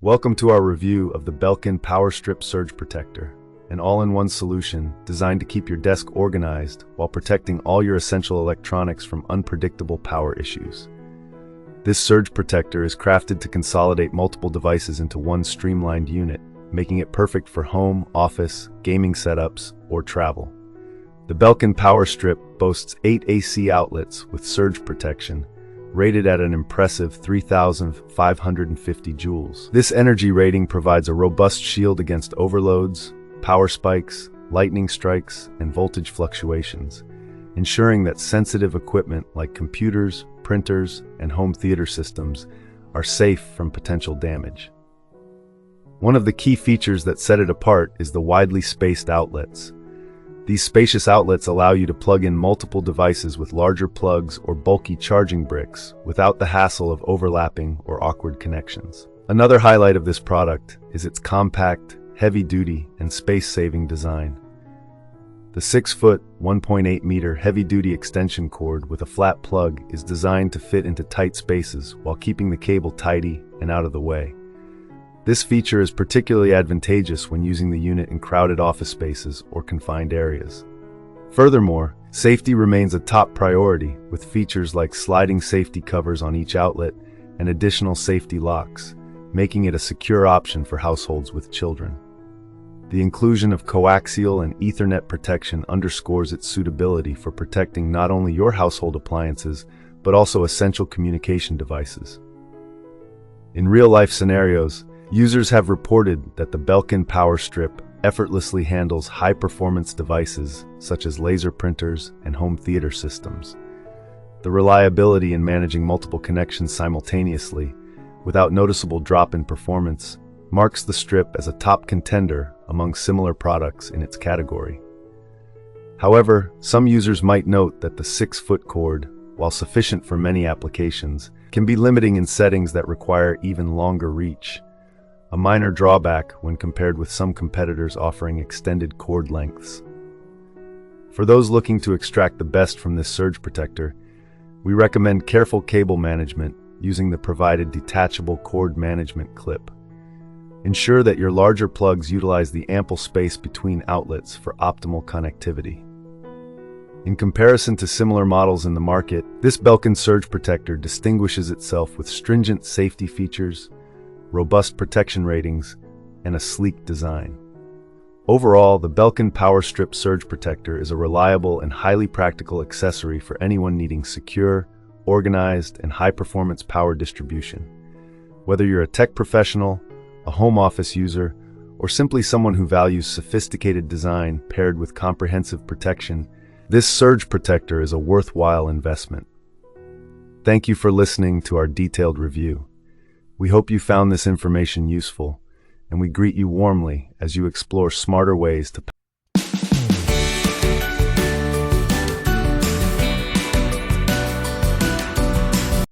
Welcome to our review of the Belkin Power Strip Surge Protector, an all-in-one solution designed to keep your desk organized while protecting all your essential electronics from unpredictable power issues. This surge protector is crafted to consolidate multiple devices into one streamlined unit, making it perfect for home, office, gaming setups, or travel. The Belkin Power Strip boasts 8 AC outlets with surge protection, rated at an impressive 3,550 joules. This energy rating provides a robust shield against overloads, power spikes, lightning strikes, and voltage fluctuations, ensuring that sensitive equipment like computers, printers, and home theater systems are safe from potential damage. One of the key features that set it apart is the widely spaced outlets. These spacious outlets allow you to plug in multiple devices with larger plugs or bulky charging bricks without the hassle of overlapping or awkward connections. Another highlight of this product is its compact, heavy-duty, and space-saving design. The 6-foot, 1.8-meter heavy-duty extension cord with a flat plug is designed to fit into tight spaces while keeping the cable tidy and out of the way. This feature is particularly advantageous when using the unit in crowded office spaces or confined areas. Furthermore, safety remains a top priority with features like sliding safety covers on each outlet and additional safety locks, making it a secure option for households with children. The inclusion of coaxial and Ethernet protection underscores its suitability for protecting not only your household appliances, but also essential communication devices. In real-life scenarios, users have reported that the Belkin Power Strip effortlessly handles high-performance devices such as laser printers and home theater systems. The reliability in managing multiple connections simultaneously, without noticeable drop in performance, marks the strip as a top contender among similar products in its category. However, some users might note that the 6-foot cord, while sufficient for many applications, can be limiting in settings that require even longer reach, a minor drawback when compared with some competitors offering extended cord lengths. For those looking to extract the best from this surge protector, we recommend careful cable management using the provided detachable cord management clip. Ensure that your larger plugs utilize the ample space between outlets for optimal connectivity. In comparison to similar models in the market, this Belkin surge protector distinguishes itself with stringent safety features, robust protection ratings, and a sleek design. Overall, the Belkin Power Strip Surge Protector is a reliable and highly practical accessory for anyone needing secure, organized, and high-performance power distribution. Whether you're a tech professional, a home office user, or simply someone who values sophisticated design paired with comprehensive protection, this surge protector is a worthwhile investment. Thank you for listening to our detailed review. We hope you found this information useful, and we greet you warmly as you explore smarter ways to